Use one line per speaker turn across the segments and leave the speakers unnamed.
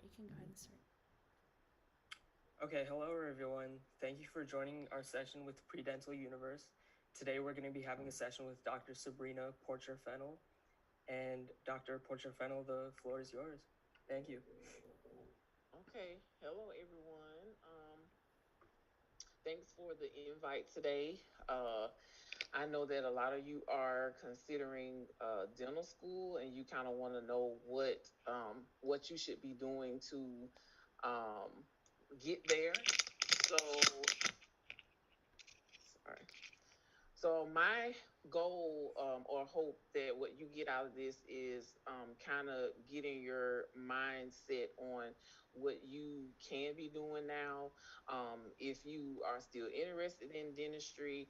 right, you can go ahead and start.
Okay, hello everyone. Thank you for joining our session with Periodontal Universe. Today we're going to be having a session with Dr. Sabrina Porcher-Fennell. And Dr. Porcher-Fennell, the floor is yours. Thank you.
Okay. Hello, everyone. Thanks for the invite today. I know that a lot of you are considering dental school, and you kind of want to know what you should be doing to um, get there. So, sorry. So my goal or hope that what you get out of this is kind of getting your mindset on what you can be doing now. If you are still interested in dentistry,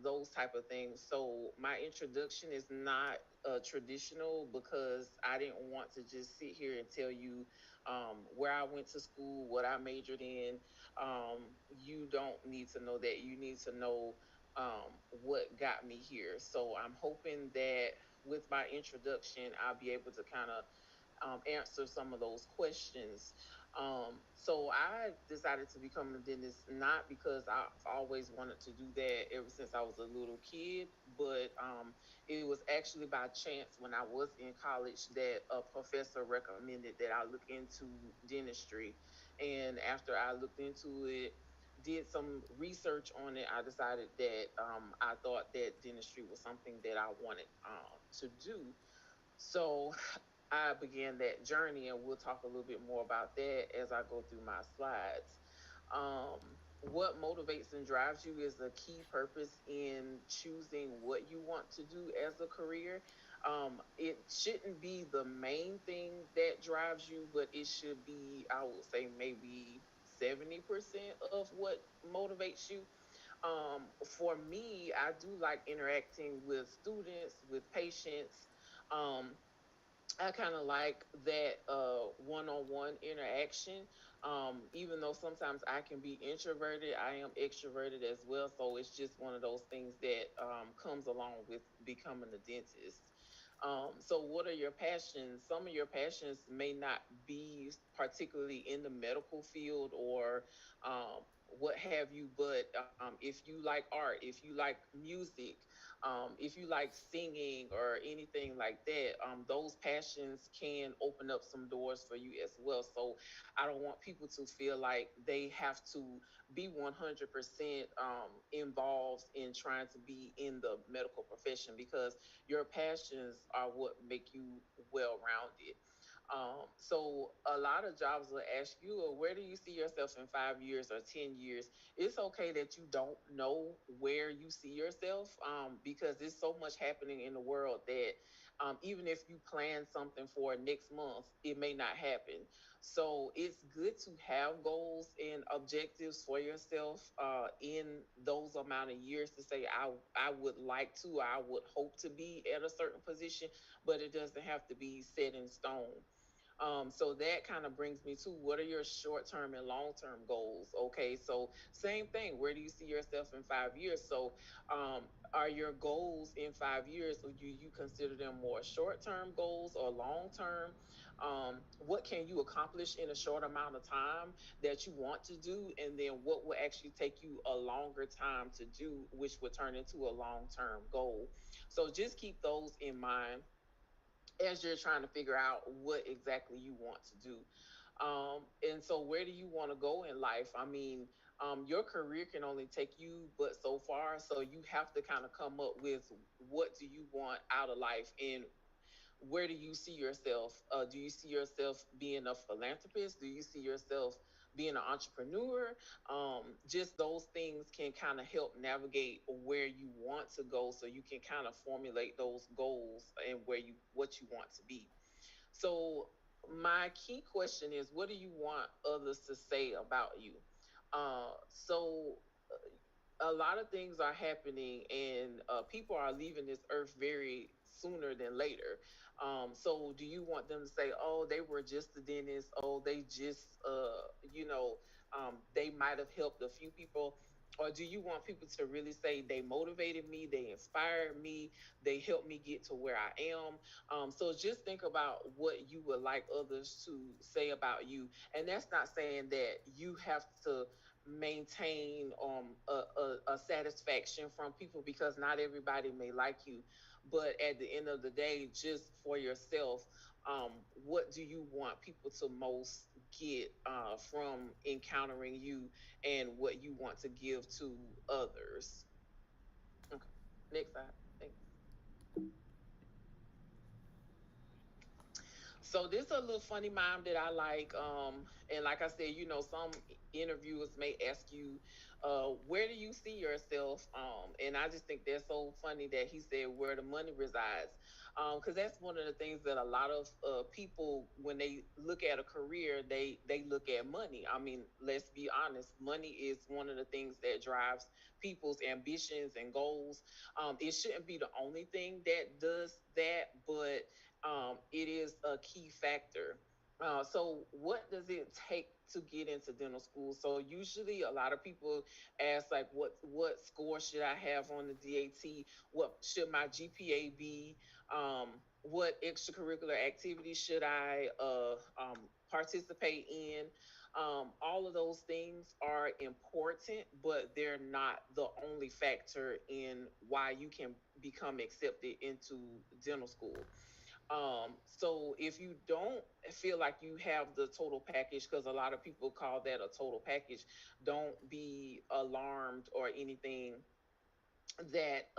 those type of things. So my introduction is not traditional because I didn't want to just sit here and tell you where I went to school, what I majored in. You don't need to know that. You need to know what got me here. So I'm hoping that with my introduction, I'll be able to kind of answer some of those questions. So I decided to become a dentist not because I've always wanted to do that ever since I was a little kid, but it was actually by chance when I was in college that a professor recommended that I look into dentistry. And after I looked into it, did some research on it, I decided that I thought that dentistry was something that I wanted to do. So I began that journey, and we'll talk a little bit more about that as I go through my slides. What motivates and drives you is a key purpose in choosing what you want to do as a career. It shouldn't be the main thing that drives you, but it should be, I would say, maybe 70% of what motivates you. For me, I do like interacting with students, with patients. Um, I kind of like that one-on-one interaction. Even though sometimes I can be introverted, I am extroverted as well. So it's just one of those things that comes along with becoming a dentist. So what are your passions? Some of your passions may not be particularly in the medical field or what have you, but if you like art, if you like music, if you like singing or anything like that, those passions can open up some doors for you as well. So I don't want people to feel like they have to be 100% involved in trying to be in the medical profession, because your passions are what make you well rounded. So a lot of jobs will ask you, well, where do you see yourself in 5 years or 10 years? It's okay that you don't know where you see yourself, because there's so much happening in the world that even if you plan something for next month, it may not happen. So it's good to have goals and objectives for yourself in those amount of years to say, I would like to, I would hope to be at a certain position, but it doesn't have to be set in stone. So that kind of brings me to, what are your short term and long term goals? Okay, so same thing. Where do you see yourself in 5 years? So, are your goals in 5 years, or do you consider them more short term goals or long term? What can you accomplish in a short amount of time that you want to do? And then what will actually take you a longer time to do, which would turn into a long term goal? So just keep those in mind as you're trying to figure out what exactly you want to do. And so, where do you want to go in life? I mean, your career can only take you but so far. So you have to kind of come up with, what do you want out of life, and where do you see yourself? Do you see yourself being a philanthropist? Do you see yourself being an entrepreneur? Just those things can kind of help navigate where you want to go, so you can kind of formulate those goals and what you want to be. So my key question is, what do you want others to say about you? So a lot of things are happening, and people are leaving this earth very sooner than later. So do you want them to say, oh, they were just a dentist, oh, they just they might have helped a few people? Or do you want people to really say they motivated me, they inspired me, they helped me get to where I am? So just think about what you would like others to say about you. And that's not saying that you have to maintain a satisfaction from people, because not everybody may like you. But at the end of the day, just for yourself, what do you want people to most get from encountering you, and what you want to give to others? Okay, next slide. Thanks. So this is a little funny mime that I like. And like I said, some interviewers may ask you, where do you see yourself? And I just think that's so funny that he said where the money resides. Because that's one of the things that a lot of people, when they look at a career, they look at money. I mean, let's be honest, money is one of the things that drives people's ambitions and goals. It shouldn't be the only thing that does that, but it is a key factor. So, what does it take to get into dental school? So, usually, a lot of people ask, like, what score should I have on the DAT? What should my GPA be? What extracurricular activities should I participate in? All of those things are important, but they're not the only factor in why you can become accepted into dental school. So if you don't feel like you have the total package, because a lot of people call that a total package, don't be alarmed or anything that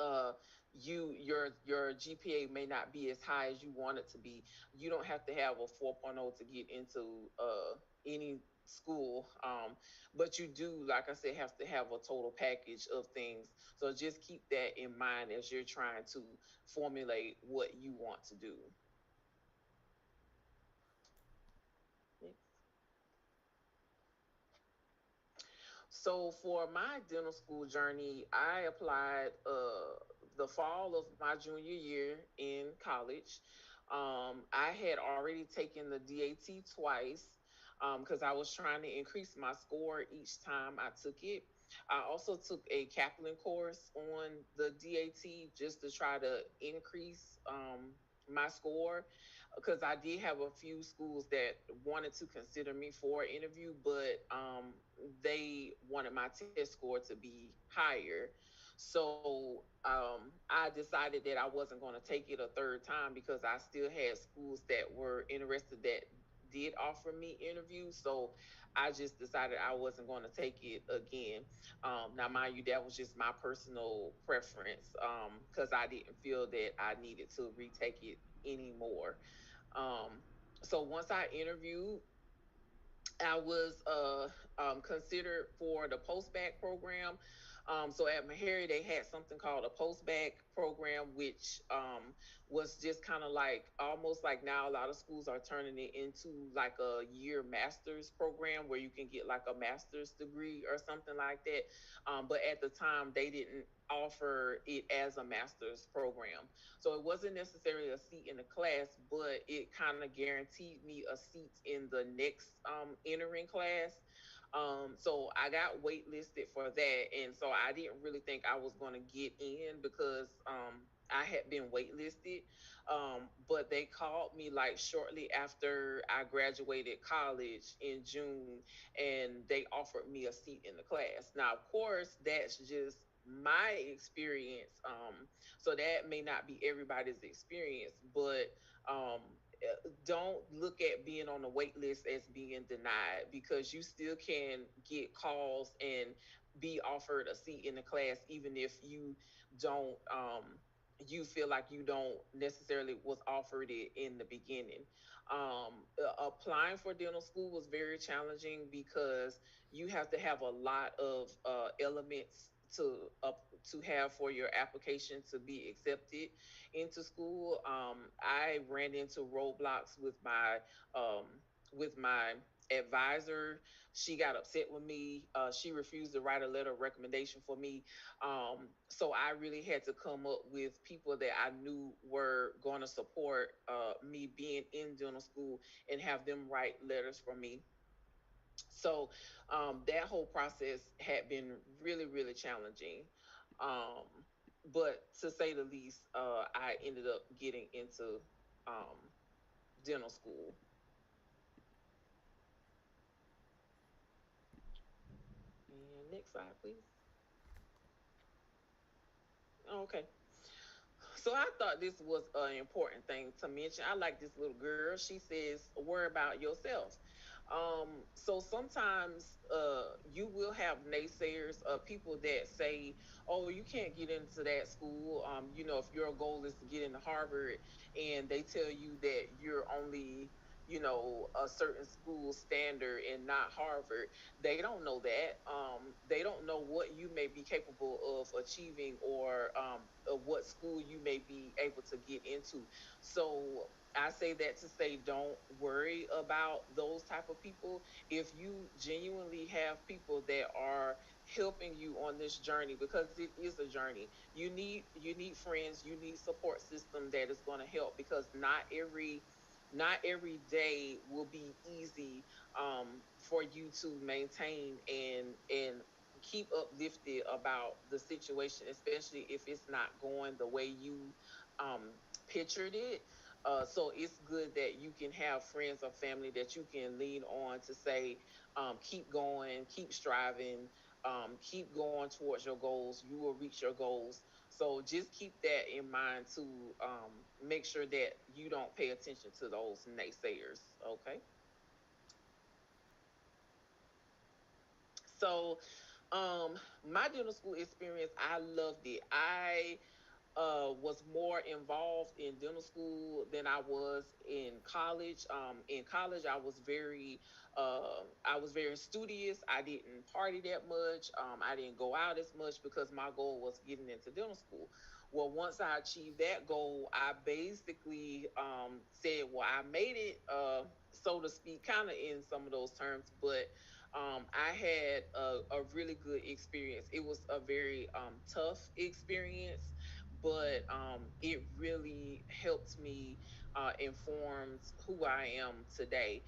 your GPA may not be as high as you want it to be. You don't have to have a 4.0 to get into any school, but you do, like I said, have to have a total package of things. So just keep that in mind as you're trying to formulate what you want to do. So for my dental school journey, I applied the fall of my junior year in college. I had already taken the DAT twice because I was trying to increase my score each time I took it. I also took a Kaplan course on the DAT just to try to increase my score, because I did have a few schools that wanted to consider me for an interview, but they wanted my test score to be higher. So I decided that I wasn't going to take it a third time, because I still had schools that were interested that did offer me interviews. So I just decided I wasn't going to take it again. Now, mind you, that was just my personal preference, because I didn't feel that I needed to retake it anymore. Um, so once I interviewed, I was considered for the post-bac program. So at Meharry, they had something called a post-bac program, which was just kind of like, almost like now a lot of schools are turning it into like a year master's program where you can get like a master's degree or something like that. But at the time, they didn't offer it as a master's program. So it wasn't necessarily a seat in the class, but it kind of guaranteed me a seat in the next entering class. So I got waitlisted for that, and so I didn't really think I was going to get in, because I had been waitlisted. But they called me like shortly after I graduated college in June, and they offered me a seat in the class. Now, of course, that's just my experience. So that may not be everybody's experience, but don't look at being on the wait list as being denied, because you still can get calls and be offered a seat in the class, even if don't you feel like you don't necessarily was offered it in the beginning. Applying for dental school was very challenging, because you have to have a lot of elements to have for your application to be accepted into school. I ran into roadblocks um, with my advisor. She got upset with me. She refused to write a letter of recommendation for me. So I really had to come up with people that I knew were going to support me being in dental school, and have them write letters for me. So that whole process had been really, really challenging. Um, but to say the least, I ended up getting into um, dental school. And next slide, please. Okay. So I thought this was an important thing to mention. I like this little girl. She says, "Worry about yourself." So sometimes you will have naysayers, people that say, "Oh, you can't get into that school." If your goal is to get into Harvard, and they tell you that you're only a certain school standard and not Harvard, they don't know that. They don't know what you may be capable of achieving, or what school you may be able to get into. So I say that to say, don't worry about those type of people. If you genuinely have people that are helping you on this journey, because it is a journey, you need friends, you need support system that is going to help, because not every day will be easy for you to maintain and keep uplifted about the situation, especially if it's not going the way you pictured it. So it's good that you can have friends or family that you can lean on to say, keep going, keep striving, keep going towards your goals. You will reach your goals. So just keep that in mind to make sure that you don't pay attention to those naysayers. Okay. So my dental school experience, I loved it. I was more involved in dental school than I was in college. In college, I was very studious. I didn't party that much. I didn't go out as much because my goal was getting into dental school. Well, once I achieved that goal, I basically said, "Well, I made it," so to speak, kind of in some of those terms, but. I had a really good experience. It was a very tough experience, but it really helped me, informed who I am today.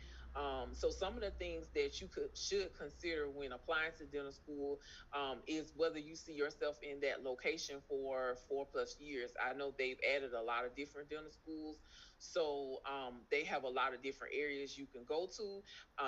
So some of the things that you should consider when applying to dental school is whether you see yourself in that location for 4+ years. I know they've added a lot of different dental schools, so they have a lot of different areas you can go to.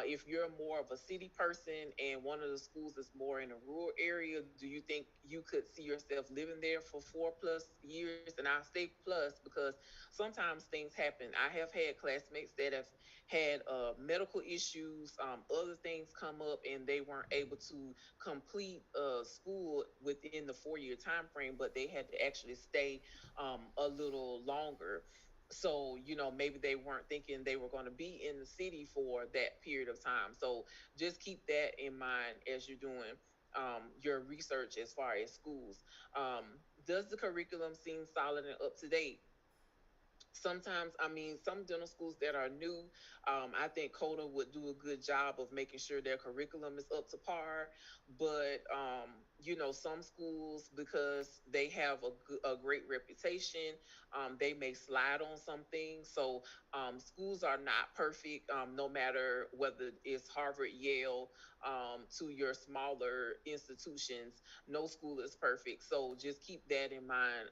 If you're more of a city person and one of the schools is more in a rural area, do you think you could see yourself living there for 4+ years? And I say plus because sometimes things happen. I have had classmates that have had medical issues, other things come up, and they weren't able to complete school within the 4 year time frame, but they had to actually stay a little longer. So maybe they weren't thinking they were going to be in the city for that period of time. So just keep that in mind as you're doing your research as far as schools. Does the curriculum seem solid and up to date? Sometimes, I mean, some dental schools that are new, I think Coda would do a good job of making sure their curriculum is up to par. But some schools, because they have a great reputation, they may slide on some things. So schools are not perfect, no matter whether it's Harvard, Yale, to your smaller institutions. No school is perfect. So just keep that in mind,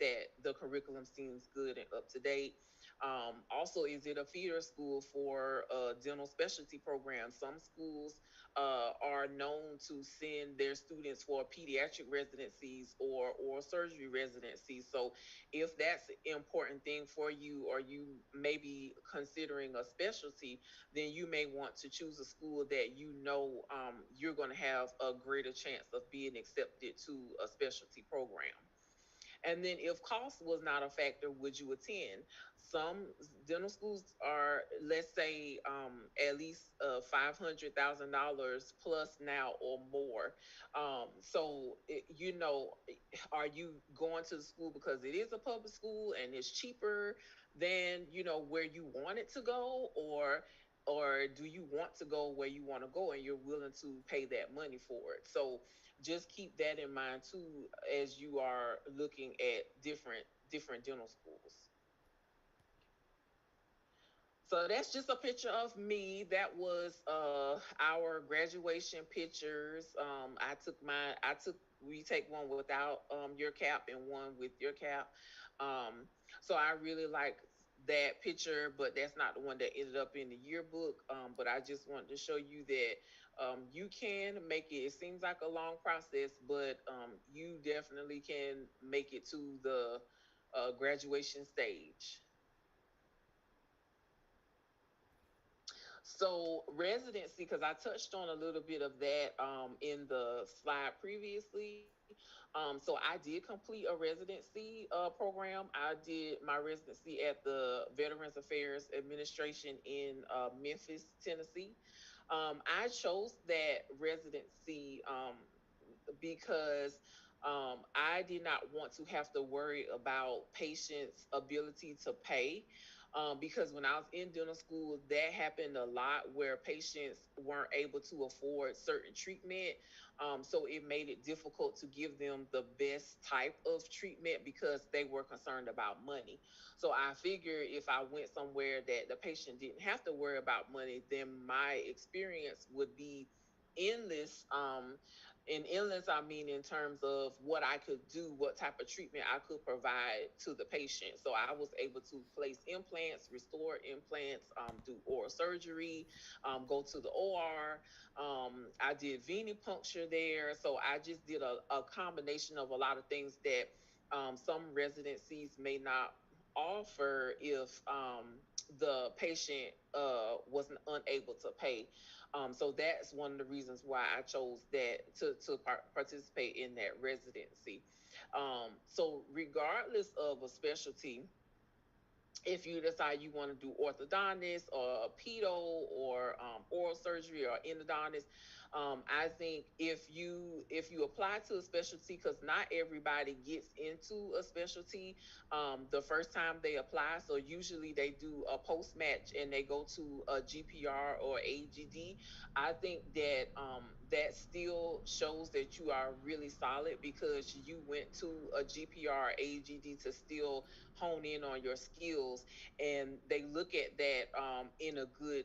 that the curriculum seems good and up to date. Also, is it a feeder school for dental specialty programs? Some schools are known to send their students for pediatric residencies or surgery residencies. So if that's an important thing for you, or you may be considering a specialty, then you may want to choose a school that you're going to have a greater chance of being accepted to a specialty program. And then if cost was not a factor, would you attend? Some dental schools are, let's say, at least $500,000 plus now or more. Are you going to the school because it is a public school and it's cheaper than where you want it to go, or do you want to go where you want to go and you're willing to pay that money for it? So just keep that in mind too as you are looking at different dental schools. So that's just a picture of me. That was our graduation pictures. I took we take one without your cap and one with your cap. Um, so I really like that picture, but that's not the one that ended up in the yearbook. But I just wanted to show you that you can make it. It seems like a long process, but you definitely can make it to the graduation stage. So residency, because I touched on a little bit of that in the slide previously. So I did complete a residency program. I did my residency at the Veterans Affairs Administration in Memphis, Tennessee. I chose that residency because I did not want to have to worry about patients' ability to pay. Because when I was in dental school, that happened a lot where patients weren't able to afford certain treatment. So it made it difficult to give them the best type of treatment because they were concerned about money. So I figured if I went somewhere that the patient didn't have to worry about money, then my experience would be endless. In endless, I mean in terms of what I could do, what type of treatment I could provide to the patient. So I was able to place implants, restore implants, do oral surgery, go to the OR. I did venipuncture there. So I just did a combination of a lot of things that some residencies may not offer if the patient wasn't unable to pay. So that's one of the reasons why I chose that to participate in that residency. So regardless of a specialty, if you decide you want to do orthodontist or pedo or oral surgery or endodontist, I think if you apply to a specialty, because not everybody gets into a specialty the first time they apply. So usually they do a post match and they go to a GPR or AGD. I think that that still shows that you are really solid because you went to a GPR AGD to still hone in on your skills, and they look at that in a good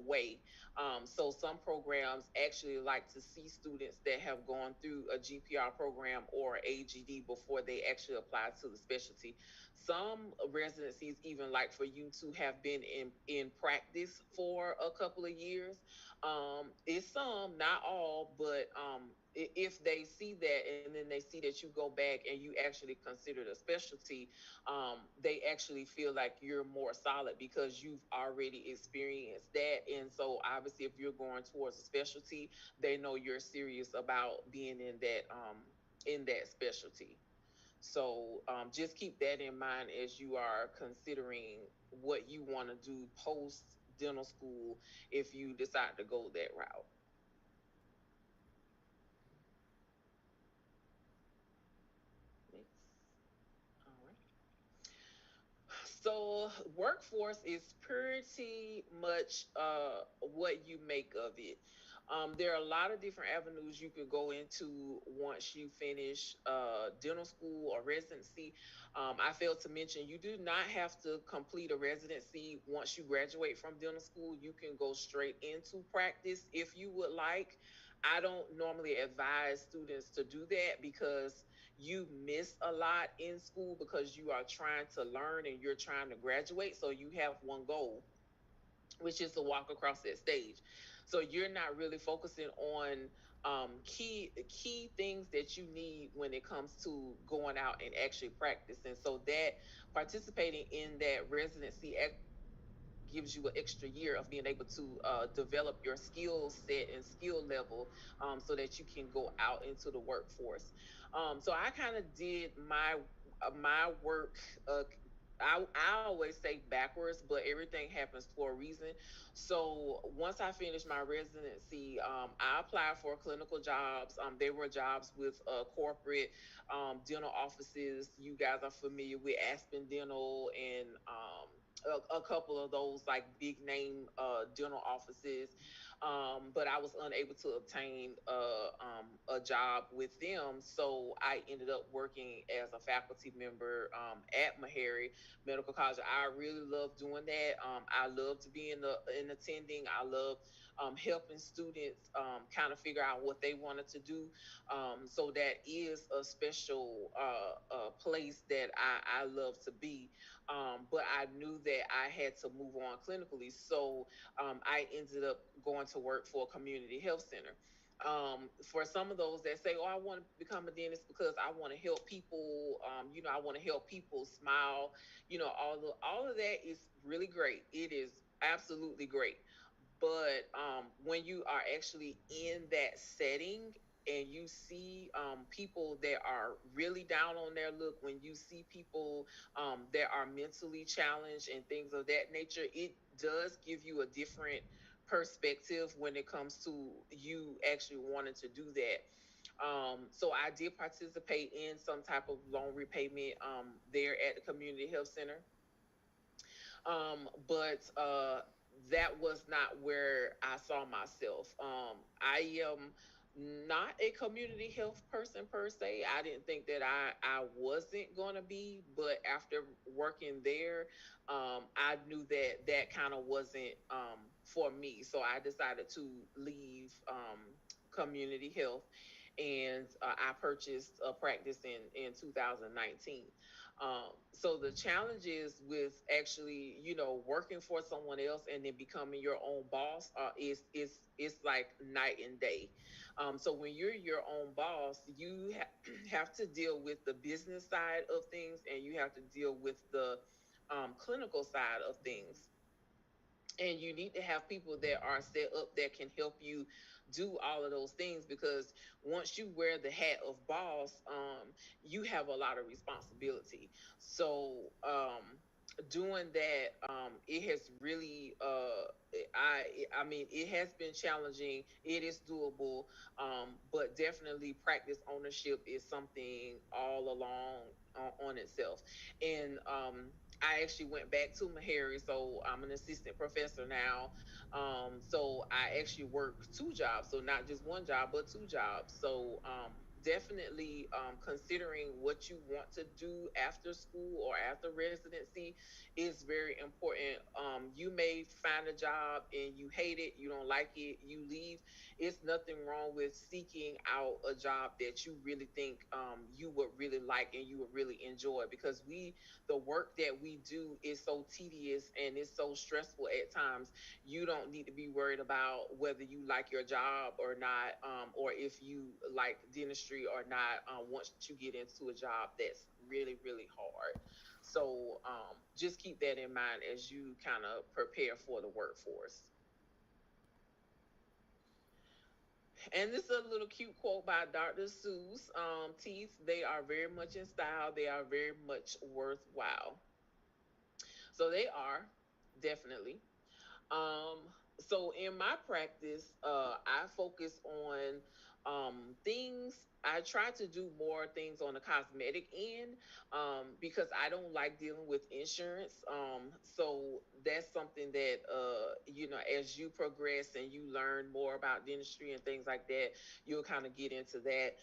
way. So some programs actually like to see students that have gone through a GPR program or AGD before they actually apply to the specialty. Some residencies even like for you to have been in practice for a couple of years. It's some, not all, but if they see that and then they see that you go back and you actually consider the specialty, they actually feel like you're more solid because you've already experienced that. And so obviously if you're going towards a specialty, they know you're serious about being in that specialty. So just keep that in mind as you are considering what you want to do post dental school if you decide to go that route. Next. All right. So workforce is pretty much what you make of it. There are a lot of different avenues you could go into once you finish dental school or residency. I failed to mention you do not have to complete a residency once you graduate from dental school. You can go straight into practice if you would like. I don't normally advise students to do that because you miss a lot in school because you are trying to learn and you're trying to graduate. So you have one goal, which is to walk across that stage. So you're not really focusing on key things that you need when it comes to going out and actually practicing. So that participating in that residency actually gives you an extra year of being able to develop your skill set and skill level, so that you can go out into the workforce. So I kind of did my work. I always say backwards, but everything happens for a reason. So once I finished my residency, I applied for clinical jobs. There were jobs with corporate dental offices. You guys are familiar with Aspen Dental and a couple of those like big name dental offices. but I was unable to obtain a job with them. So I ended up working as a faculty member at Meharry Medical College. I really love doing that. I love to be in attending. I love helping students kind of figure out what they wanted to do. So that is a special place that I love to be. But I knew that I had to move on clinically. So I ended up going to work for a community health center. For some of those that say, "Oh, I want to become a dentist because I want to help people," I want to help people smile. All of that is really great. It is absolutely great. But when you are actually in that setting and you see people that are really down on their look, when you see people that are mentally challenged and things of that nature, it does give you a different perspective when it comes to you actually wanting to do that. So I did participate in some type of loan repayment there at the community health center. But that was not where I saw myself. I am not a community health person per se. I didn't think that I wasn't going to be, but after working there, I knew that that kind of wasn't for me. So I decided to leave community health, and I purchased a practice in 2019. So the challenges with actually, working for someone else and then becoming your own boss is like night and day. So when you're your own boss, you have to deal with the business side of things, and you have to deal with the clinical side of things, and you need to have people that are set up that can help you do all of those things, because once you wear the hat of boss, you have a lot of responsibility. So doing that, it has really I mean, it has been challenging. It is doable, but definitely practice ownership is something all along on itself. And I actually went back to Meharry, so I'm an assistant professor now. So I actually work two jobs, so not just one job, but two jobs. So definitely considering what you want to do after school or after residency is very important. You may find a job and you hate it, you don't like it, you leave. It's nothing wrong with seeking out a job that you really think you would really like and you would really enjoy, because the work that we do is so tedious and it's so stressful at times. You don't need to be worried about whether you like your job or not, or if you like dentistry or not, once you get into a job that's really, really hard. So just keep that in mind as you kind of prepare for the workforce. And this is a little cute quote by Dr. Seuss. Teeth, they are very much in style. They are very much worthwhile. So they are, definitely. Um, so in my practice, I focus on things. I try to do more things on the cosmetic end, because I don't like dealing with insurance. So that's something that as you progress and you learn more about dentistry and things like that, you'll kind of get into that.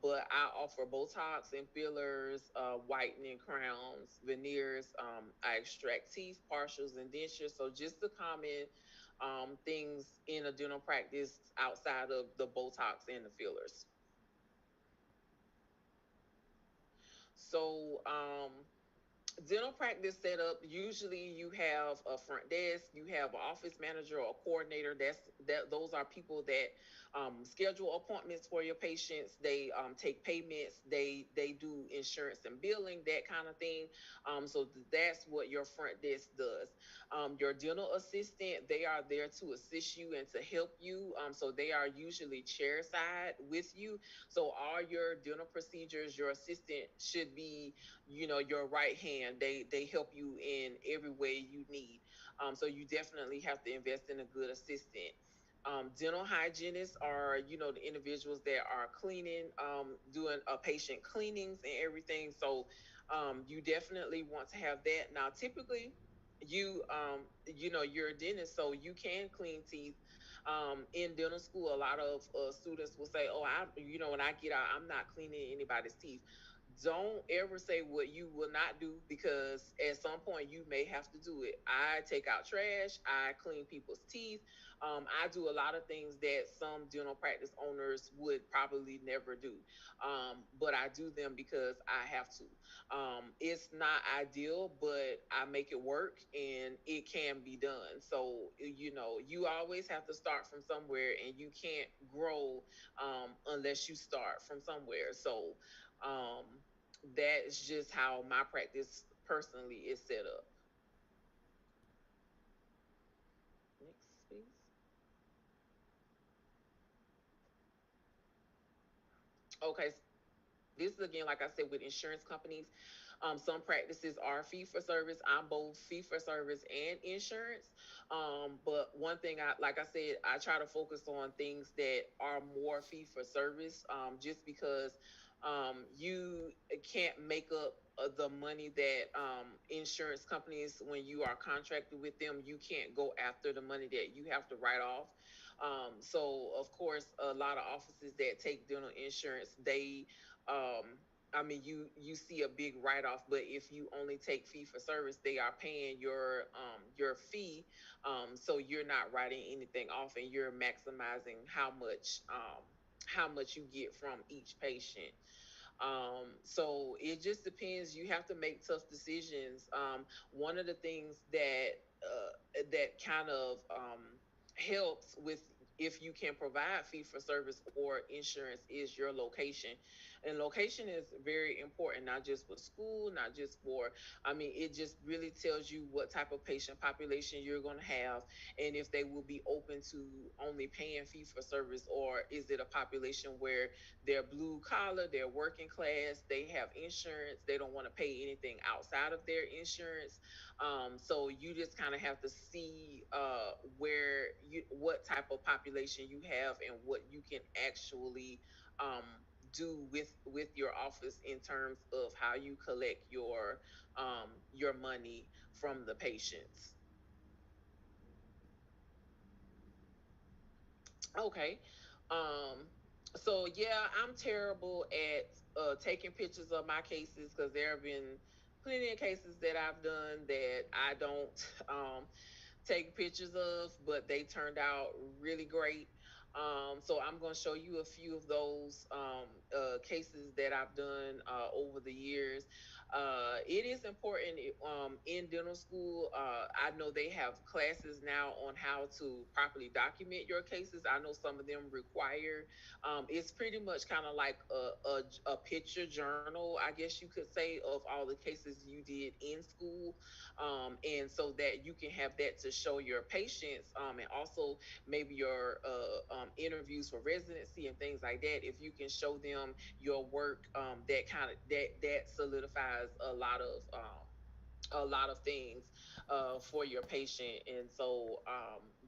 But I offer Botox and fillers, whitening, crowns, veneers. I extract teeth, partials, and dentures. So just the common things in a dental practice outside of the Botox and the fillers. So dental practice setup, usually you have a front desk, you have an office manager or a coordinator. Those are people that schedule appointments for your patients. They take payments, they do insurance and billing, that kind of thing. So that's what your front desk does. Your dental assistant, they are there to assist you and to help you. So they are usually chair side with you. So all your dental procedures, your assistant should be, your right hand. They help you in every way you need. So you definitely have to invest in a good assistant. Dental hygienists are, the individuals that are cleaning, doing patient cleanings and everything. So you definitely want to have that. Now typically you're a dentist, so you can clean teeth. In dental school, a lot of students will say, "Oh, when I get out, I'm not cleaning anybody's teeth." Don't ever say what you will not do, because at some point you may have to do it. I take out trash, I clean people's teeth. I do a lot of things that some dental practice owners would probably never do, but I do them because I have to. It's not ideal, but I make it work and it can be done. So, you always have to start from somewhere, and you can't grow unless you start from somewhere. So, um, that's just how my practice personally is set up. Next, please. Okay, this is again, like I said, with insurance companies. Some practices are fee for service. I'm both fee for service and insurance. But one thing, like I said, I try to focus on things that are more fee for service, just because you can't make up the money that insurance companies, when you are contracted with them, you can't go after the money that you have to write off. So of course, a lot of offices that take dental insurance, um, you see a big write off, but if you only take fee for service, they are paying your fee, so you're not writing anything off, and you're maximizing how much you get from each patient. So it just depends. You have to make tough decisions. One of the things that kind of helps with, if you can provide fee for service or insurance, is your location. And location is very important, not just for school, not just for, it just really tells you what type of patient population you're going to have, and if they will be open to only paying fee for service, or is it a population where they're blue collar, they're working class, they have insurance, they don't want to pay anything outside of their insurance. So you just kind of have to see what type of population you have, and what you can actually um, do with your office in terms of how you collect your money from the patients. Okay. Um, so yeah, I'm terrible at taking pictures of my cases, because there have been plenty of cases that I've done that I don't take pictures of, but they turned out really great. So I'm going to show you a few of those cases that I've done over the years. It is important in dental school. I know they have classes now on how to properly document your cases. I know some of them require, it's pretty much kind of like a picture journal, I guess you could say, of all the cases you did in school, and so that you can have that to show your patients, and also maybe your interviews for residency and things like that. If you can show them your work, that solidifies a lot of things for your patient. And so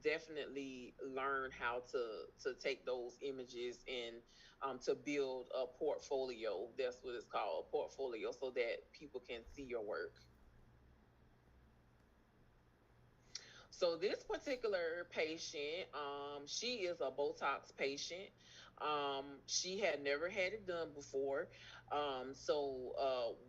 definitely learn how to take those images and to build a portfolio. That's what it's called, a portfolio, so that people can see your work. So this particular patient, she is a Botox patient. She had never had it done before.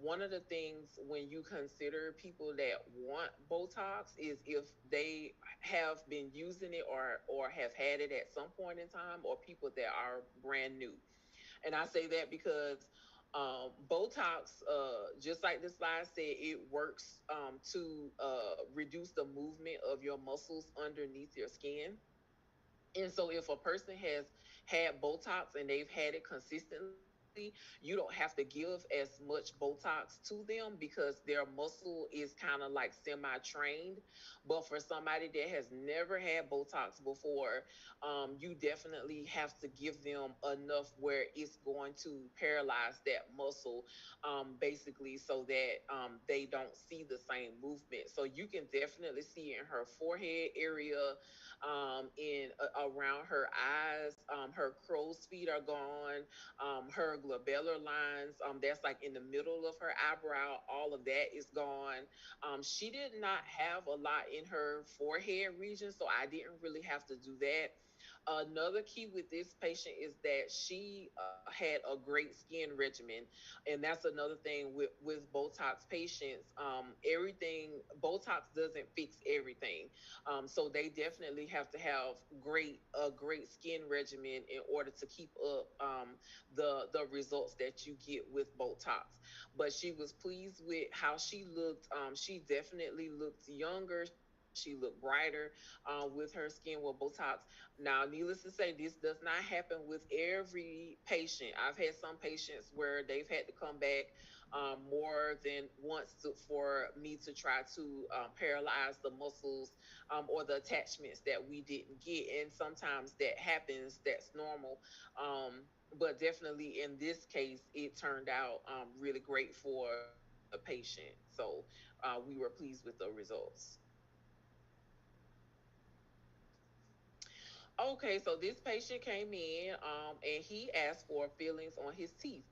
One of the things when you consider people that want Botox is if they have been using it, or have had it at some point in time, or people that are brand new. And I say that because Botox, just like the slide said, it works to reduce the movement of your muscles underneath your skin. And so, if a person has had Botox and they've had it consistently, you don't have to give as much Botox to them, because their muscle is kind of like semi trained. But for somebody that has never had Botox before, you definitely have to give them enough where it's going to paralyze that muscle, basically, so that they don't see the same movement. So you can definitely see in her forehead area, in around her eyes. Her crow's feet are gone. Her glabellar lines, that's like in the middle of her eyebrow, all of that is gone. She did not have a lot in her forehead region, so I didn't really have to do that. Another key with this patient is that she had a great skin regimen, and that's another thing with Botox patients. Everything Botox doesn't fix everything, so they definitely have to have great skin regimen in order to keep up the results that you get with Botox. But she was pleased with how she looked. She definitely looked younger. She looked brighter with her skin with Botox. Now, needless to say, this does not happen with every patient. I've had some patients where they've had to come back more than once for me to try to paralyze the muscles or the attachments that we didn't get. And sometimes that happens, that's normal. But definitely in this case, it turned out really great for the patient. So we were pleased with the results. Okay, so this patient came in and he asked for fillings on his teeth.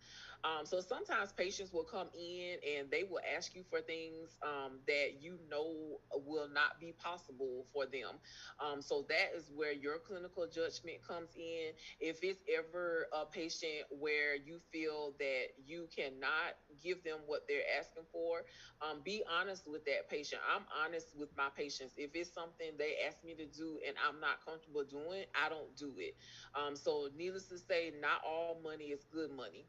So sometimes patients will come in and they will ask you for things that you know will not be possible for them. So that is where your clinical judgment comes in. If it's ever a patient where you feel that you cannot give them what they're asking for, be honest with that patient. I'm honest with my patients. If it's something they ask me to do and I'm not comfortable doing, I don't do it. So needless to say, not all money is good money.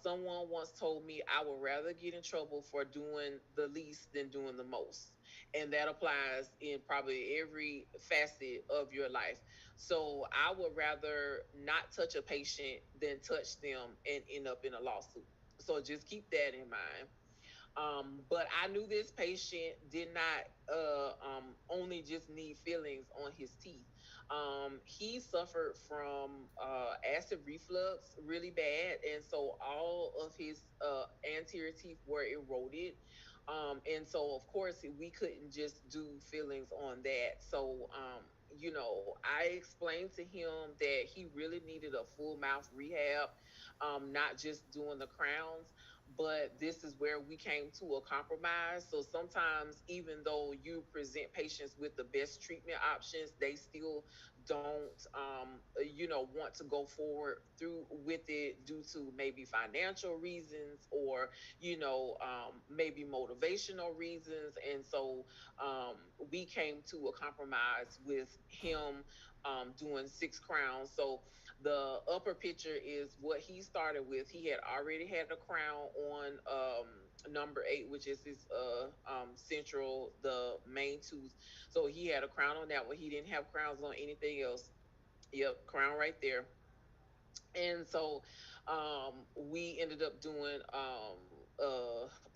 Someone once told me I would rather get in trouble for doing the least than doing the most. And that applies in probably every facet of your life. So I would rather not touch a patient than touch them and end up in a lawsuit. So just keep that in mind. But I knew this patient did not only just need fillings on his teeth. He suffered from acid reflux really bad, and so all of his anterior teeth were eroded. And so, of course, we couldn't just do fillings on that. So, I explained to him that he really needed a full mouth rehab, not just doing the crowns. But this is where we came to a compromise. So sometimes, even though you present patients with the best treatment options, they still don't, want to go forward through with it due to maybe financial reasons or, maybe motivational reasons. And so we came to a compromise with him doing 6 crowns. So the upper picture is what he started with. He had already had a crown on number 8, which is his central, the main tooth. So he had a crown on that one. He didn't have crowns on anything else. Yep, crown right there. And so we ended up doing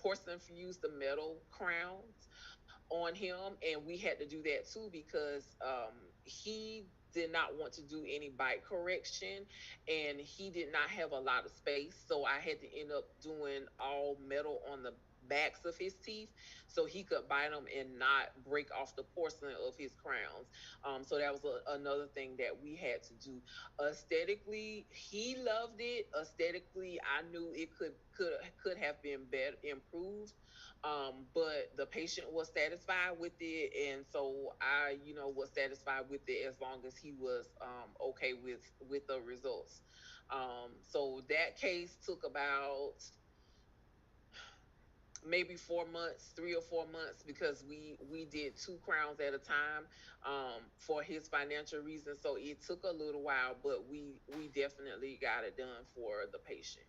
porcelain fused the metal crowns on him, and we had to do that too because he did not want to do any bite correction, and he did not have a lot of space, so I had to end up doing all metal on the backs of his teeth so he could bite them and not break off the porcelain of his crowns. So that was another thing that we had to do. Aesthetically, he loved it. Aesthetically, I knew it could have been better improved, but the patient was satisfied with it, and so I, was satisfied with it as long as he was okay with the results. So that case took about maybe 4 months, 3 or 4 months, because we did 2 crowns at a time for his financial reasons. So it took a little while, but we definitely got it done for the patient.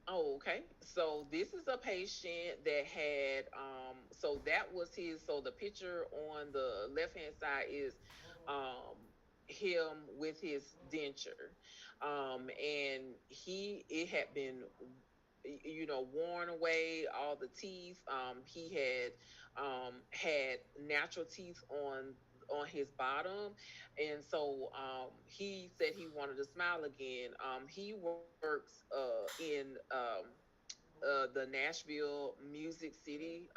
Oh, okay. So this is a patient that had so that was his, so the picture on the left hand side is um him with his denture. And he it had been worn away, all the teeth. He had natural teeth on his bottom, and so he said he wanted to smile again. He works in the Nashville Music City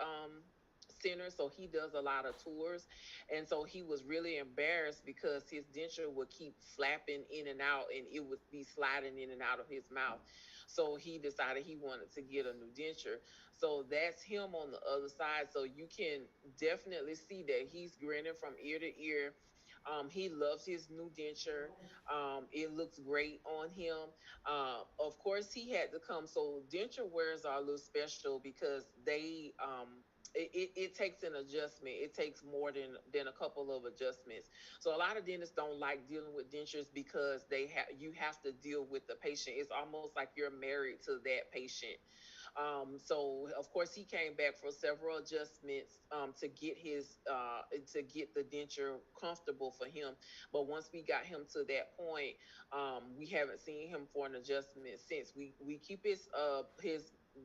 center, so he does a lot of tours. And so he was really embarrassed because his denture would keep flapping in and out, and it would be sliding in and out of his mouth. So he decided he wanted to get a new denture. So that's him on the other side. So you can definitely see that he's grinning from ear to ear. He loves his new denture. It looks great on him. Of course, he had to come. So denture wears are a little special because it takes an adjustment. It takes more than a couple of adjustments. So a lot of dentists don't like dealing with dentures because you have to deal with the patient. It's almost like you're married to that patient. So of course he came back for several adjustments to get the denture comfortable for him. But once we got him to that point, we haven't seen him for an adjustment since. We keep his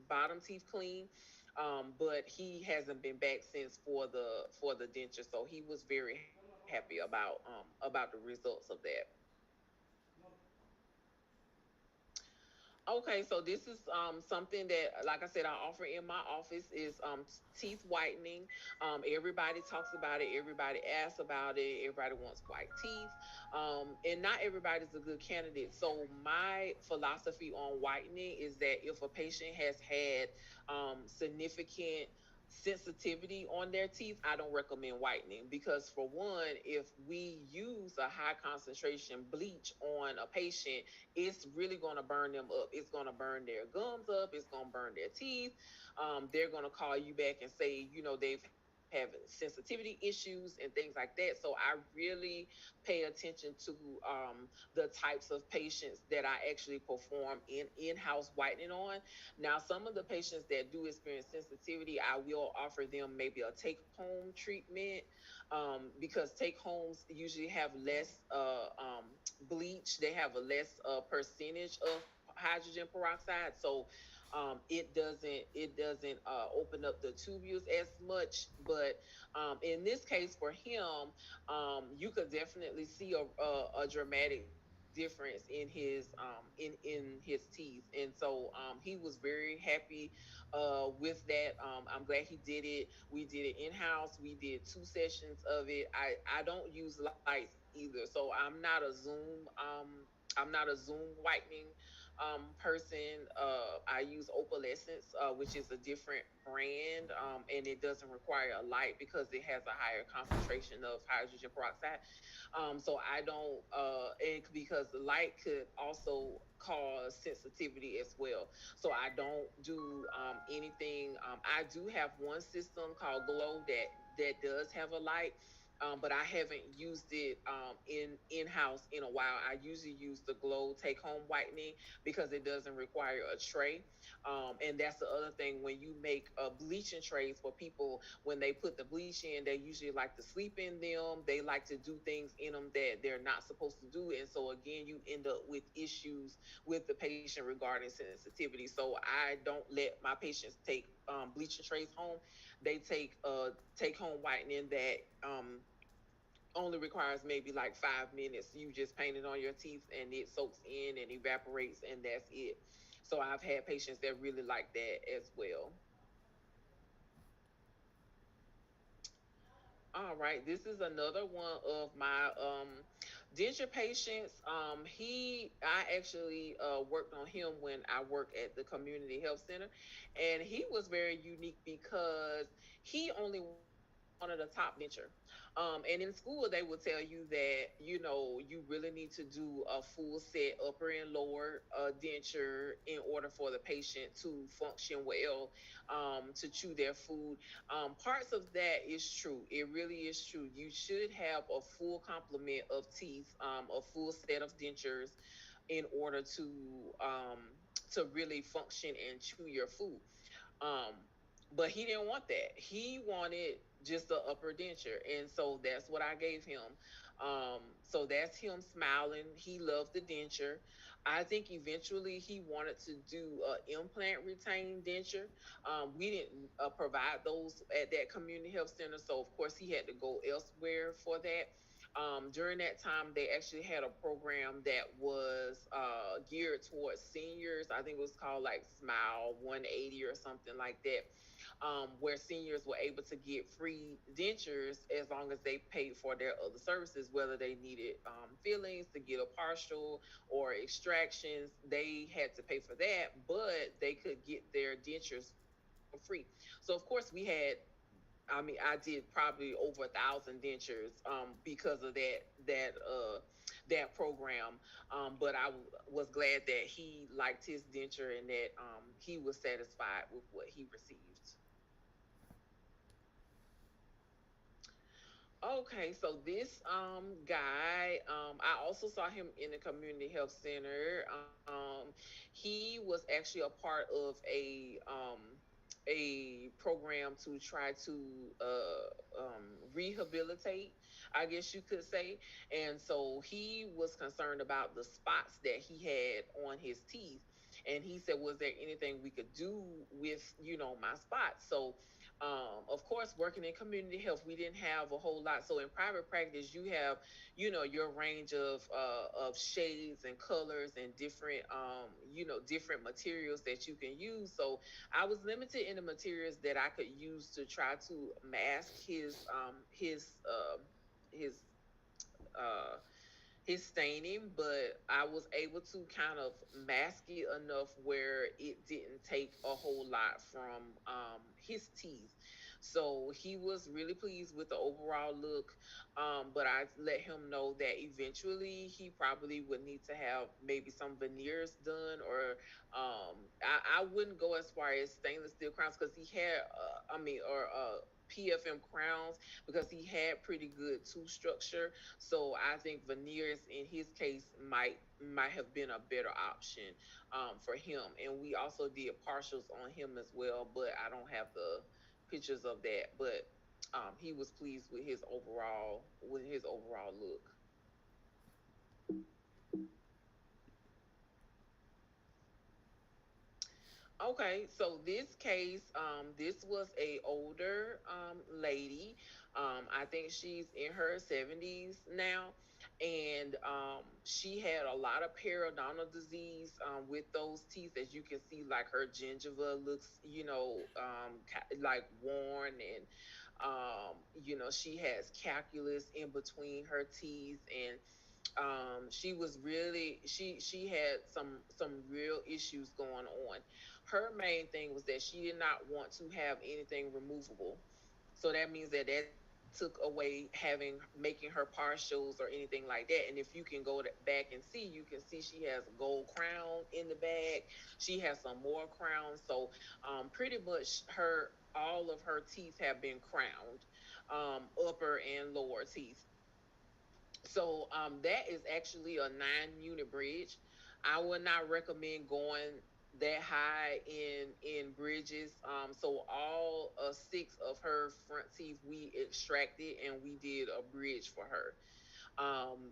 bottom teeth clean, but he hasn't been back since for the denture. So he was very happy about the results of that. Okay, so this is something that, like I said, I offer in my office is teeth whitening. Everybody talks about it. Everybody asks about it. Everybody wants white teeth, and not everybody's a good candidate. So my philosophy on whitening is that if a patient has had significant sensitivity on their teeth, I don't recommend whitening because, for one, if we use a high concentration bleach on a patient, it's really going to burn them up. It's going to burn their gums up. It's going to burn their teeth. They're going to call you back and say, they've having sensitivity issues and things like that. So I really pay attention to the types of patients that I actually perform in-house whitening on. Now, some of the patients that do experience sensitivity, I will offer them maybe a take-home treatment, because take-homes usually have less bleach. They have a less percentage of hydrogen peroxide, so it doesn't open up the tubules as much. But in this case for him, you could definitely see a dramatic difference in his teeth. And so he was very happy with that. I'm glad he did it. We did it in house. We did 2 sessions of it. I don't use lights either, so I'm not a Zoom whitening person. I use opalescence, which is a different brand, and it doesn't require a light because it has a higher concentration of hydrogen peroxide. So I don't, and because the light could also cause sensitivity as well. So I don't do anything. I do have one system called Glow that does have a light. But I haven't used it in house in a while. I usually use the Glow Take Home Whitening because it doesn't require a tray. And that's the other thing, when you make bleaching trays for people, when they put the bleach in, they usually like to sleep in them. They like to do things in them that they're not supposed to do. And so, again, you end up with issues with the patient regarding sensitivity. So I don't let my patients take bleaching trays home. They take home whitening that only requires maybe like 5 minutes. You just paint it on your teeth and it soaks in and evaporates, and that's it. So I've had patients that really like that as well. All right, this is another one of my denture patients. I actually worked on him when I worked at the community health center, and he was very unique because he only wanted a top denture. And in school, they would tell you that you really need to do a full set upper and lower denture in order for the patient to function well, to chew their food. Parts of that is true. It really is true. You should have a full complement of teeth, a full set of dentures, in order to really function and chew your food. Um, but he didn't want that. He wanted just the upper denture, and so that's what I gave him. So that's him smiling. He loved the denture. I think eventually he wanted to do implant retained denture. We didn't provide those at that community health center, so of course he had to go elsewhere for that. During that time, they actually had a program that was geared geared towards seniors. I think it was called like Smile 180 or something like that, where seniors were able to get free dentures as long as they paid for their other services, whether they needed fillings to get a partial or extractions. They had to pay for that, but they could get their dentures for free. So of course we had, I mean, I did probably over 1,000 dentures because of that program. But was glad that he liked his denture and that he was satisfied with what he received. Okay, so this guy, I also saw him in the community health center. He was actually a part of a program to try to rehabilitate, I guess you could say. And so he was concerned about the spots that he had on his teeth. And he said, was there anything we could do with, my spots? So of course, working in community health, we didn't have a whole lot. So in private practice, you have, your range of shades and colors and different, different materials that you can use. So I was limited in the materials that I could use to try to mask his uh, his staining, but I was able to kind of mask it enough where it didn't take a whole lot from his teeth. So he was really pleased with the overall look. But I let him know that eventually he probably would need to have maybe some veneers done, or I wouldn't go as far as stainless steel crowns because he had, PFM crowns, because he had pretty good tooth structure. So I think veneers in his case might have been a better option for him. And we also did partials on him as well, but I don't have the pictures of that. But he was pleased with his overall look. Okay, so this was a older lady. I think she's in her 70s now, and she had a lot of periodontal disease with those teeth. As you can see, like her gingiva looks, like worn, and she has calculus in between her teeth, and she was really she had some real issues going on. Her main thing was that she did not want to have anything removable. So that means that took away making her partials or anything like that. And if you can go back and see, you can see she has a gold crown in the bag. She has some more crowns. So pretty much her all of her teeth have been crowned, upper and lower teeth. So that is actually a 9 unit bridge. I would not recommend going that high in bridges. So all six of her front teeth we extracted and we did a bridge for her.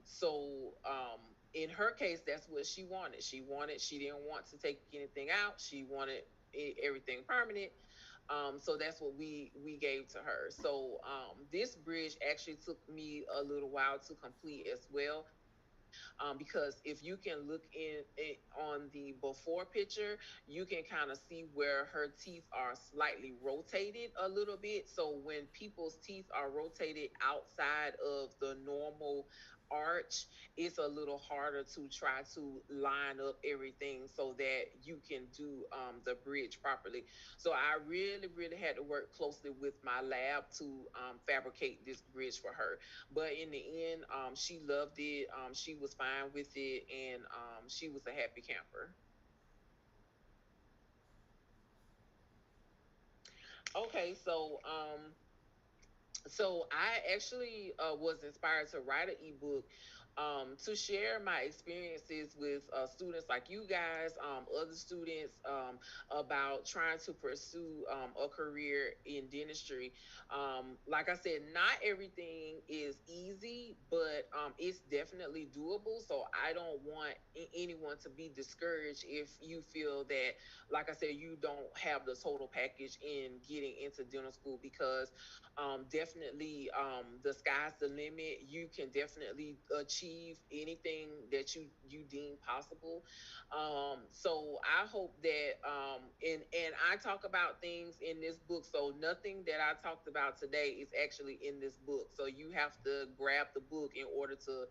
So in her case, that's what she wanted. She didn't want to take anything out. She wanted everything permanent. So that's what we gave to her. So this bridge actually took me a little while to complete as well, because if you can look on the before picture, you can kind of see where her teeth are slightly rotated a little bit. So when people's teeth are rotated outside of the normal arch, it's a little harder to try to line up everything so that you can do the bridge properly. So I really, really had to work closely with my lab to fabricate this bridge for her. But in the end, she loved it. She was fine with it, and she was a happy camper. Okay, so I actually was inspired to write an ebook to share my experiences with students like you guys, other students, about trying to pursue a career in dentistry. Like I said, not everything is easy, but it's definitely doable. So I don't want anyone to be discouraged if you feel that, like I said, you don't have the total package in getting into dental school, because definitely the sky's the limit. You can definitely achieve achieve anything that you deem possible. So I hope that and I talk about things in this book, so nothing that I talked about today is actually in this book. So you have to grab the book in order to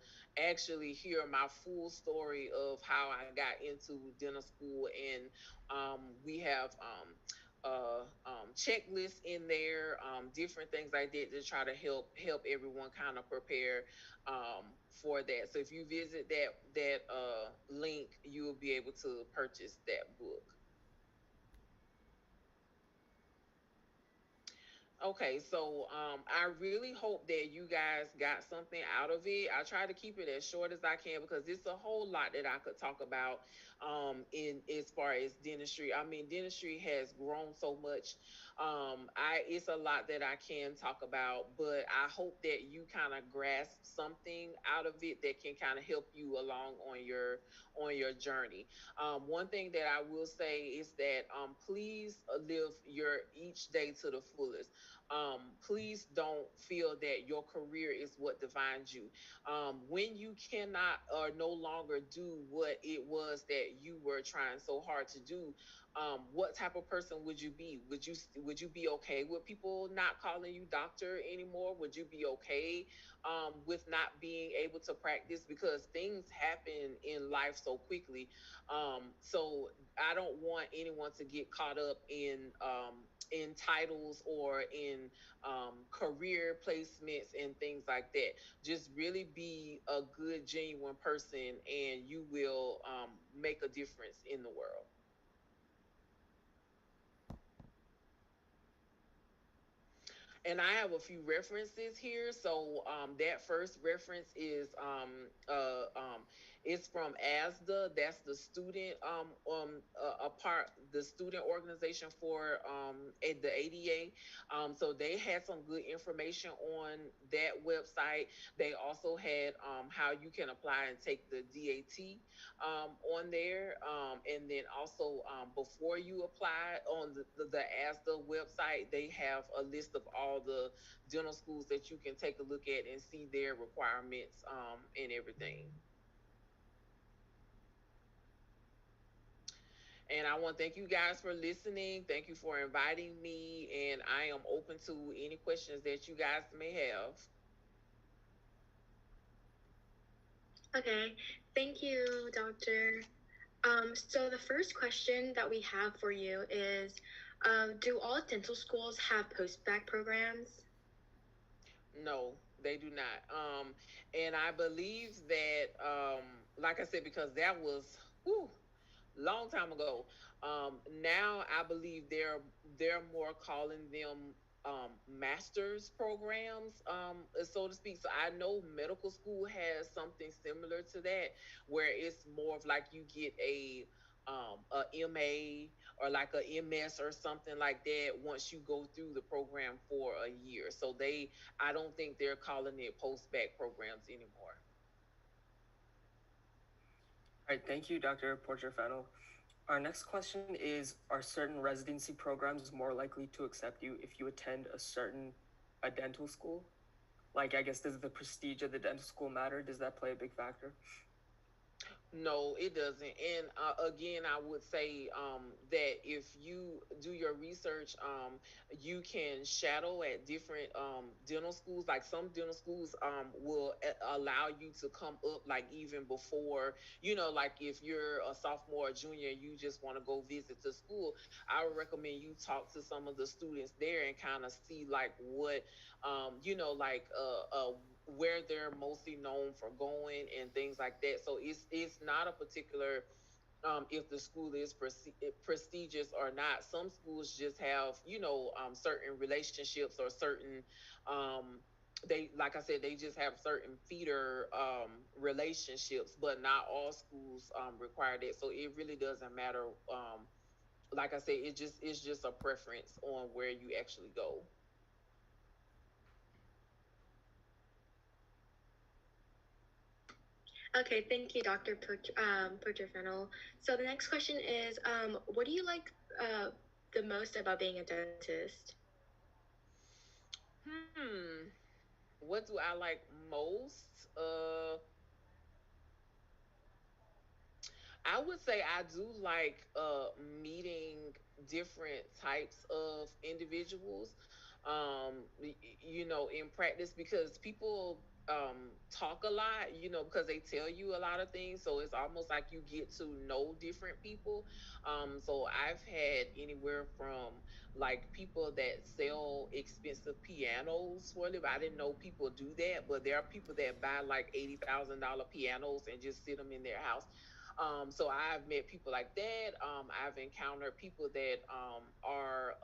actually hear my full story of how I got into dental school. And we have checklists in there, different things I did to try to help everyone kind of prepare for that. So if you visit that link, you will be able to purchase that book. Okay, so I really hope that you guys got something out of it. I try to keep it as short as I can because it's a whole lot that I could talk about in as far as dentistry. I mean, dentistry has grown so much. I It's a lot that I can talk about, but I hope that you kind of grasp something out of it that can kind of help you along on your journey. One thing that I will say is that please live your each day to the fullest. Please don't feel that your career is what defines you. When you cannot or no longer do what it was that you were trying so hard to do, what type of person would you be? Would you be okay with people not calling you doctor anymore? Would you be okay with not being able to practice, because things happen in life so quickly? So I don't want anyone to get caught up in titles or in career placements and things like that. Just really be a good, genuine person, and you will make a difference in the world. And I have a few references here. So that first reference is it's from ASDA. That's the student a part the student organization for the ADA. So they had some good information on that website. They also had how you can apply and take the DAT on there. And then also, before you apply on the ASDA website, they have a list of all the dental schools that you can take a look at and see their requirements and everything. And I want to thank you guys for listening. Thank you for inviting me. And I am open to any questions that you guys may have.
Okay, thank you, Doctor. So the first question that we have for you is, do all dental schools have post-bac programs?
No, they do not. And I believe that, like I said, because that was whew, long time ago. Now I believe they're more calling them master's programs, so to speak. So I know medical school has something similar to that, where it's more of like you get a MA or like a MS or something like that once you go through the program for a year. So I don't think they're calling it post bac programs anymore.
All right, thank you, Dr. Porcher-Fennell. Our next question is, are certain residency programs more likely to accept you if you attend a dental school? Like, I guess, does the prestige of the dental school matter? Does that play a big factor?
No, it doesn't. And again, I would say that if you do your research, you can shadow at different dental schools. Like some dental schools will allow you to come up like even before, like if you're a sophomore or junior, you just want to go visit the school. I would recommend you talk to some of the students there and kind of see like what, like where they're mostly known for going and things like that. So it's not a particular if the school is prestigious or not. Some schools just have certain relationships or certain they like I said they just have certain feeder relationships, but not all schools require that. So it really doesn't matter. Like I said, it's just a preference on where you actually go.
Okay, thank you, Dr. Porter-Fennell. So the next question is, what do you like the most about being a dentist?
Hmm. What do I like most? I would say I do like meeting different types of individuals, in practice, because people talk a lot, because they tell you a lot of things. So it's almost like you get to know different people. So I've had anywhere from like people that sell expensive pianos for a living. I didn't know people do that, but there are people that buy like $80,000 pianos and just sit them in their house. So I've met people like that. I've encountered people that are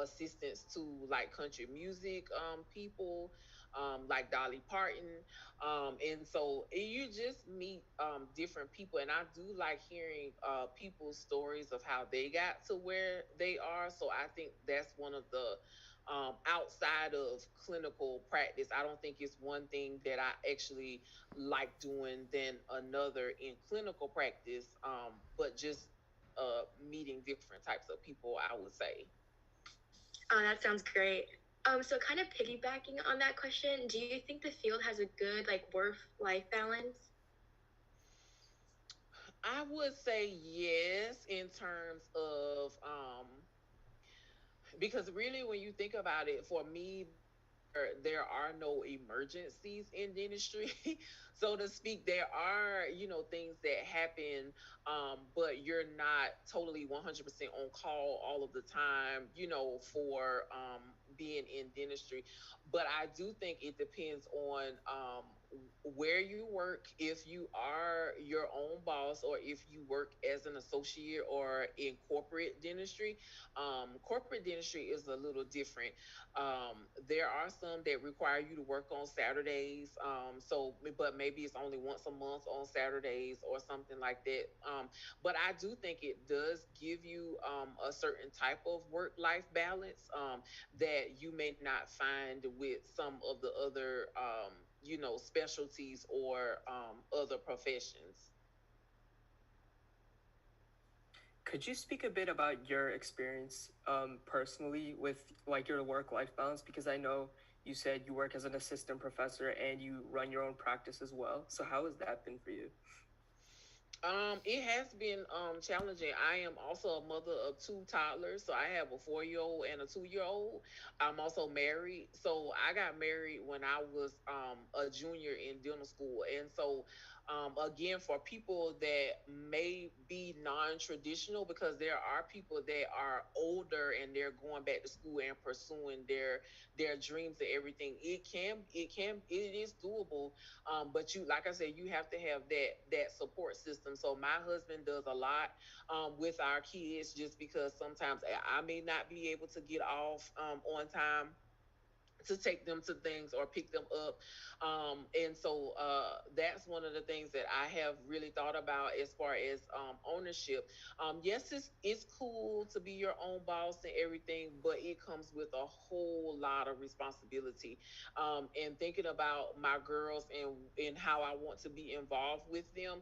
assistants to like country music people, like Dolly Parton. And so you just meet different people, and I do like hearing people's stories of how they got to where they are. So I think that's one of the outside of clinical practice. I don't think it's one thing that I actually like doing than another in clinical practice, but just meeting different types of people, I would say.
Oh, that sounds great. So kind of piggybacking on that question, do you think the field has a good like work-life balance?
I would say yes, in terms of because really when you think about it, for me, there are no emergencies in dentistry, so to speak. There are, things that happen, but you're not totally 100% on call all of the time, for being in dentistry. But I do think it depends on where you work, if you are your own boss, or if you work as an associate or in corporate dentistry. Corporate dentistry is a little different. There are some that require you to work on Saturdays. But maybe it's only once a month on Saturdays or something like that. But I do think it does give you a certain type of work life balance that you may not find with some of the other, specialties or other professions.
Could you speak a bit about your experience personally with like your work-life balance? Because I know you said you work as an assistant professor and you run your own practice as well. So how has that been for you?
It has been challenging. I am also a mother of two toddlers, so I have a 4-year old and a 2-year old. I'm also married, so I got married when I was a junior in dental school, and so again, for people that may be non-traditional, because there are people that are older and they're going back to school and pursuing their dreams and everything. It is doable, but you, like I said, you have to have that support system. So my husband does a lot with our kids, just because sometimes I may not be able to get off on time to take them to things or pick them up. And so that's one of the things that I have really thought about as far as ownership. Yes, it's cool to be your own boss and everything, but it comes with a whole lot of responsibility. And thinking about my girls and how I want to be involved with them,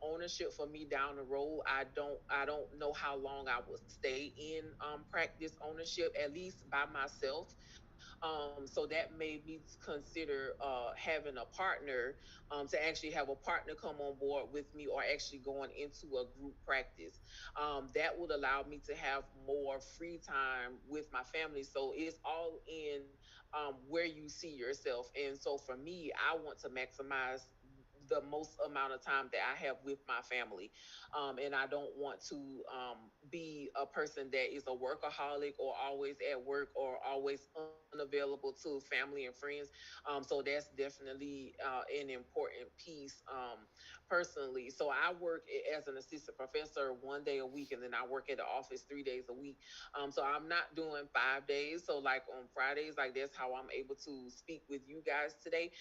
ownership for me down the road, I don't know how long I would stay in practice ownership, at least by myself. So that made me consider having a partner, to actually have a partner come on board with me, or actually going into a group practice. That would allow me to have more free time with my family. So it's all in where you see yourself. And so for me, I want to maximize the most amount of time that I have with my family. And I don't want to be a person that is a workaholic, or always at work, or always unavailable to family and friends. So that's definitely an important piece, personally. So I work as an assistant professor 1 day a week, and then I work at the office 3 days a week. So I'm not doing 5 days. So like on Fridays, like that's how I'm able to speak with you guys today.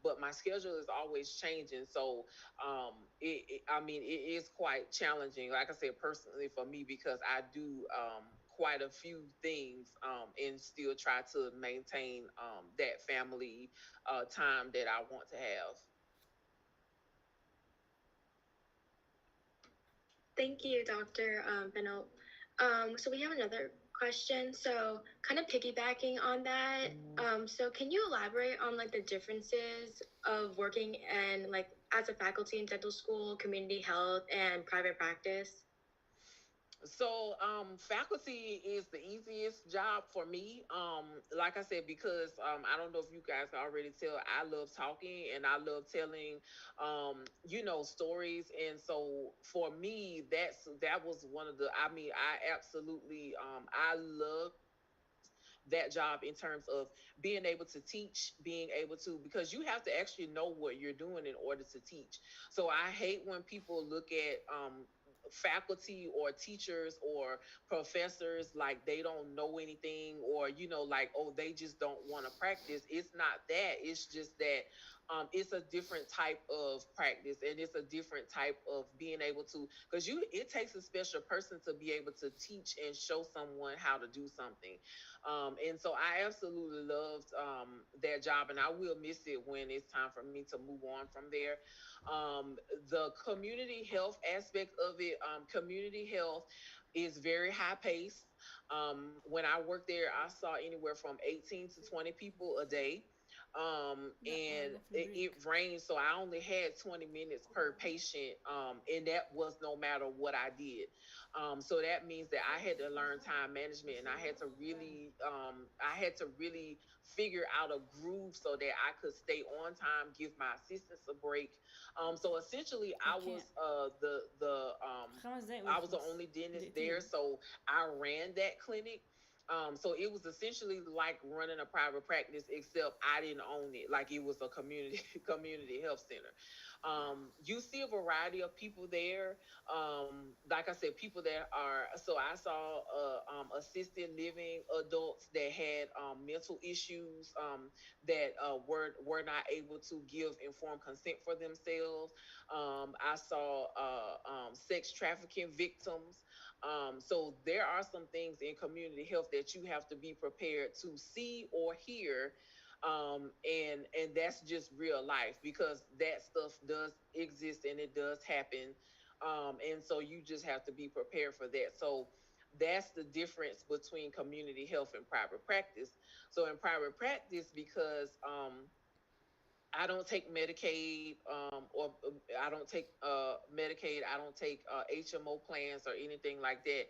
But my schedule is always changing. So I mean, it is quite challenging, like I said, personally for me, because I do quite a few things, and still try to maintain that family time that I want to have.
Thank you, Dr. Fennell. So we have another question. So kind of piggybacking on that. So can you elaborate on like the differences of working in like as a faculty in dental school, community health, and private practice?
So, faculty is the easiest job for me. Like I said, because I don't know if you guys can already tell, I love talking and I love telling, stories. And so for me, that was one of the. I mean, I absolutely, I loved that job in terms of being able to teach, being able to, because you have to actually know what you're doing in order to teach. So I hate when people look at faculty or teachers or professors like they don't know anything, or like, oh, they just don't want to practice. It's not that. It's just that it's a different type of practice, and it's a different type of being able to, because it takes a special person to be able to teach and show someone how to do something. And so I absolutely loved that job, and I will miss it when it's time for me to move on from there. The community health aspect of it, community health is very high paced. When I worked there, I saw anywhere from 18 to 20 people a day. And it rained, so I only had 20 minutes per patient, and that was no matter what I did. So that means that I had to learn time management, and I had to really figure out a groove so that I could stay on time, give my assistants a break. So essentially, I was the only dentist there, so I ran that clinic. So it was essentially like running a private practice, except I didn't own it. Like, it was a community community health center. You see a variety of people there. Like I said, people that are. So I saw assisted living adults that had mental issues, that were not able to give informed consent for themselves. I saw sex trafficking victims. So there are some things in community health that you have to be prepared to see or hear, and that's just real life, because that stuff does exist and it does happen, and so you just have to be prepared for that. So that's the difference between community health and private practice. So in private practice, because I don't take Medicaid, or I don't take Medicaid. I don't take HMO plans or anything like that.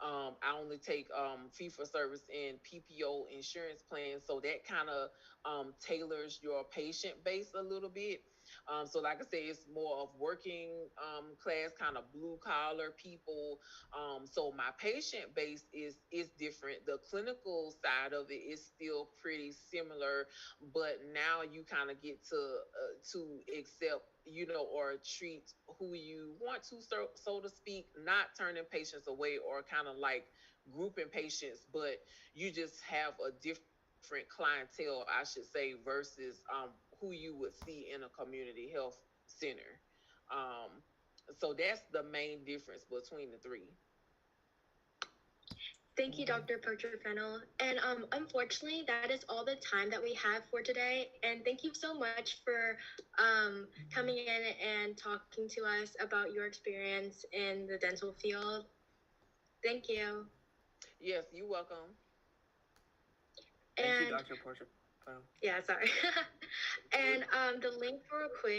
I only take fee for service and PPO insurance plans. So that kind of tailors your patient base a little bit. So like I say, it's more of working class, kind of blue collar people. So my patient base is different. The clinical side of it is still pretty similar, but now you kind of get to accept, or treat who you want to, so to speak, not turning patients away or kind of like grouping patients, but you just have a different clientele, I should say, versus who you would see in a community health center. um, so that's the main difference between the three.
Thank you, Dr. Porcher-Fennell. And unfortunately, that is all the time that we have for today. And thank you so much for coming in and talking to us about your experience in the dental field. Thank you.
Yes, you're welcome.
Thank you,
And
Dr. Porcher.
yeah, sorry. And the link for a quiz